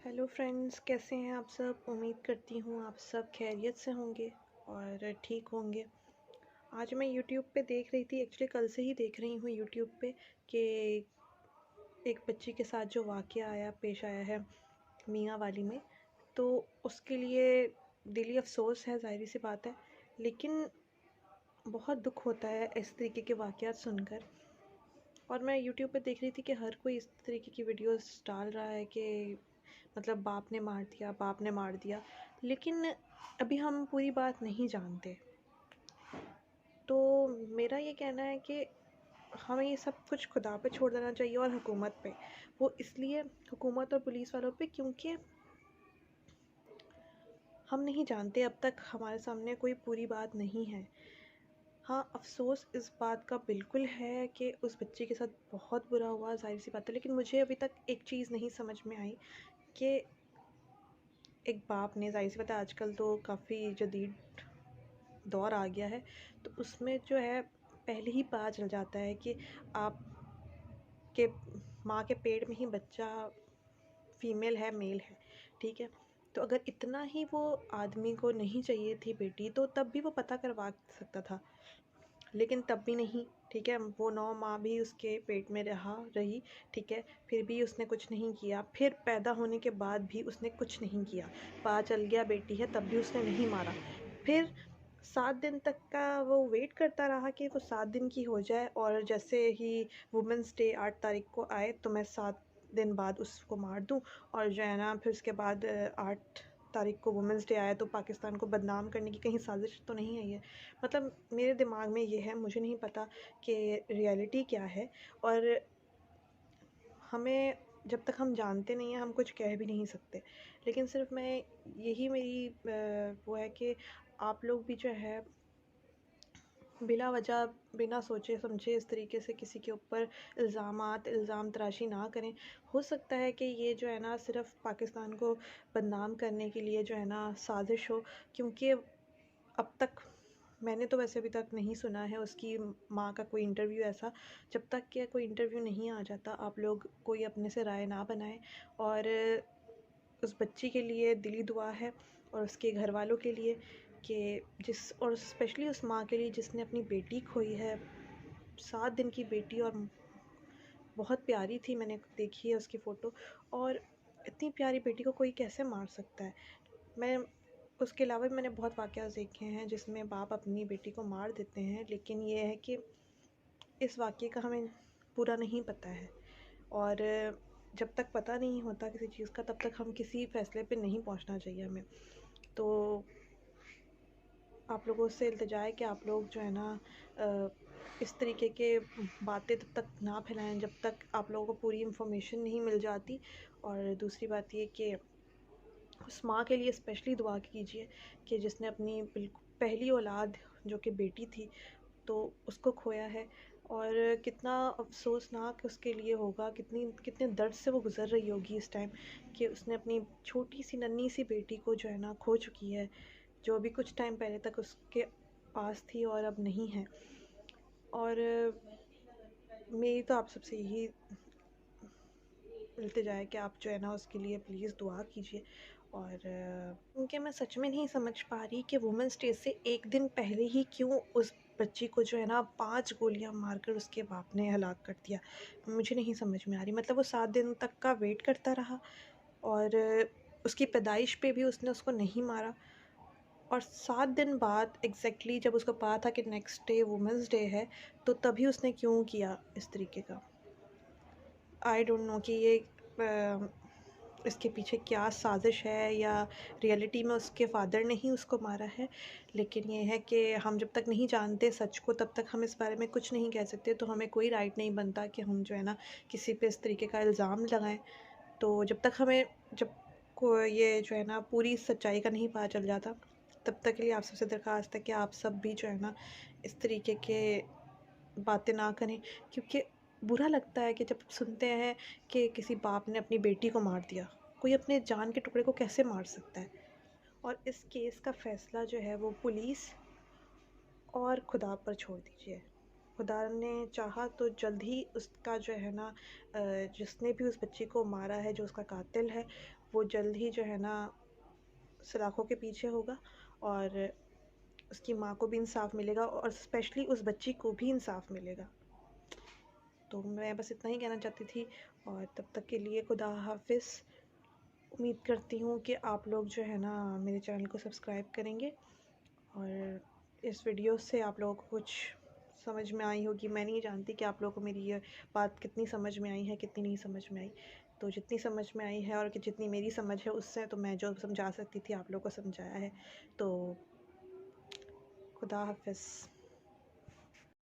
Hello friends, कैसे हैं आप सब। उम्मीद करती हूँ आप सब खैरियत से होंगे और ठीक होंगे। आज मैं यूट्यूब पे देख रही थी, एक्चुअली कल से ही देख रही हूँ यूट्यूब पे कि एक बच्ची के साथ जो वाक़या पेश आया है मियाँ वाली में, तो उसके लिए दिली अफसोस है, ज़ाहिर सी बात है। लेकिन बहुत दुख होता है इस तरीके के वाक़यात सुनकर। और मैं यूट्यूब पे देख रही थी कि हर कोई इस तरीके की वीडियोस डाल रहा है कि मतलब बाप ने मार दिया, बाप ने मार दिया। लेकिन अभी हम पूरी बात नहीं जानते। तो मेरा ये कहना है कि हमें ये सब कुछ खुदा पे छोड़ देना चाहिए और हुकूमत पे। वो इसलिए हुकूमत और पुलिस वालों पे क्योंकि हम नहीं जानते, अब तक हमारे सामने कोई पूरी बात नहीं है। हाँ, अफ़सोस इस बात का बिल्कुल है कि उस बच्चे के साथ बहुत बुरा हुआ, ज़ाहिर-सी बात है। लेकिन मुझे अभी तक एक चीज़ नहीं समझ में आई कि एक बाप ने, ज़ाहिर-सी बात है आजकल तो काफ़ी जदीद दौर आ गया है, तो उसमें जो है पहले ही पता चल जाता है कि आपके माँ के पेट में ही बच्चा फ़ीमेल है, मेल है, ठीक है? तो अगर इतना ही वो आदमी को नहीं चाहिए थी बेटी, तो तब भी वो पता करवा सकता था। लेकिन तब भी नहीं, ठीक है? वो 9 माह भी उसके पेट में रही, ठीक है? फिर भी उसने कुछ नहीं किया, फिर पैदा होने के बाद भी उसने कुछ नहीं किया। पता चल गया बेटी है, तब भी उसने नहीं मारा। फिर 7 दिन तक का वो वेट करता रहा कि वो 7 दिन की हो जाए, और जैसे ही वुमेन्स डे 8 तारीख को आए तो मैं 7 दिन बाद उसको मार दूँ। और जो है ना, फिर उसके बाद 8 तारीख को वुमेन्स डे आया, तो पाकिस्तान को बदनाम करने की कहीं साजिश तो नहीं है ये? मतलब मेरे दिमाग में ये है, मुझे नहीं पता कि रियलिटी क्या है। और हमें, जब तक हम जानते नहीं हैं, हम कुछ कह भी नहीं सकते। लेकिन सिर्फ़ मैं, यही मेरी वो है कि आप लोग भी जो है बिला वजह, बिना सोचे समझे इस तरीके से किसी के ऊपर इल्ज़ाम तराशी ना करें। हो सकता है कि ये जो है ना सिर्फ़ पाकिस्तान को बदनाम करने के लिए जो है ना साज़िश हो, क्योंकि अब तक मैंने तो वैसे अभी तक नहीं सुना है उसकी माँ का कोई इंटरव्यू ऐसा। जब तक कि कोई इंटरव्यू नहीं आ जाता, आप लोग कोई अपने से राय ना बनाएं। और उस बच्ची के लिए दिली दुआ है, और उसके घर वालों के लिए, कि और स्पेशली उस माँ के लिए जिसने अपनी बेटी खोई है। 7 दिन की बेटी, और बहुत प्यारी थी, मैंने देखी है उसकी फ़ोटो। और इतनी प्यारी बेटी को कोई कैसे मार सकता है? मैं उसके अलावा भी मैंने बहुत वाक़यात देखे हैं जिसमें बाप अपनी बेटी को मार देते हैं, लेकिन ये है कि इस वाक़ये का हमें पूरा नहीं पता है। और जब तक पता नहीं होता किसी चीज़ का, तब तक हम किसी फ़ैसले पे नहीं पहुँचना चाहिए हमें। तो आप लोगों से इल्तिजा है कि आप लोग जो है ना इस तरीके के बातें तब तक ना फैलाएँ जब तक आप लोगों को पूरी इन्फॉर्मेशन नहीं मिल जाती। और दूसरी बात ये कि उस माँ के लिए स्पेशली दुआ कीजिए कि जिसने अपनी बिल्कुल पहली औलाद, जो कि बेटी थी, तो उसको खोया है। और कितना अफ़सोसनाक उसके लिए होगा, कितने दर्द से वो गुज़र रही होगी इस टाइम, कि उसने अपनी छोटी-सी नन्ही-सी बेटी को जो है ना खो चुकी है, जो अभी कुछ टाइम पहले तक उसके पास थी और अब नहीं है। और मेरी तो आप सबसे यही इल्तिजा है कि आप जो है ना उसके लिए प्लीज़ दुआ कीजिए। और क्योंकि मैं सच में नहीं समझ पा रही कि वुमेन्स डे से 1 दिन पहले ही क्यों उस बच्ची को जो है ना 5 गोलियाँ मारकर उसके बाप ने हलाक कर दिया। मुझे नहीं समझ में आ रही। मतलब वो 7 दिन तक का वेट करता रहा, और उसकी पैदाइश पे भी उसने उसको नहीं मारा। और 7 दिन बाद एग्ज़ैक्टली जब उसको पता था कि नेक्स्ट डे वुमेन्स डे है, तो तभी उसने क्यों किया इस तरीके का। आई डोंट नो कि ये इसके पीछे क्या साज़िश है, या रियलिटी में उसके फ़ादर ने ही उसको मारा है। लेकिन ये है कि हम जब तक नहीं जानते सच को, तब तक हम इस बारे में कुछ नहीं कह सकते। तो हमें कोई राइट नहीं बनता कि हम जो है ना किसी पे इस तरीके का इल्ज़ाम लगाएँ। तो जब को ये जो है ना पूरी सच्चाई का नहीं पता चल जाता, तब तक के लिए आप सबसे दरख्वास्त है कि आप सब भी जो है ना इस तरीके के बातें ना करें। क्योंकि बुरा लगता है कि जब सुनते हैं कि किसी बाप ने अपनी बेटी को मार दिया। कोई अपने जान के टुकड़े को कैसे मार सकता है? और इस केस का फ़ैसला जो है वो पुलिस और खुदा पर छोड़ दीजिए। खुदा ने चाहा तो जल्द ही उसका जो है ना जिसने भी उस बच्ची को मारा है, जो उसका कातिल है, वो जल्द ही जो है ना सलाखों के पीछे होगा, और उसकी माँ को भी इंसाफ़ मिलेगा, और स्पेशली उस बच्ची को भी इंसाफ़ मिलेगा। तो मैं बस इतना ही कहना चाहती थी, और तब तक के लिए खुदा हाफ़िज़। उम्मीद करती हूँ कि आप लोग जो है ना मेरे चैनल को सब्सक्राइब करेंगे, और इस वीडियो से आप लोगों को कुछ समझ में आई होगी। मैं नहीं जानती कि आप लोगों को मेरी ये बात कितनी समझ में आई है, कितनी नहीं समझ में आई। तो जितनी समझ में आई है और कि जितनी मेरी समझ है, उससे तो मैं जो समझा सकती थी आप लोगों को समझाया है। तो खुदा हाफ़िज़।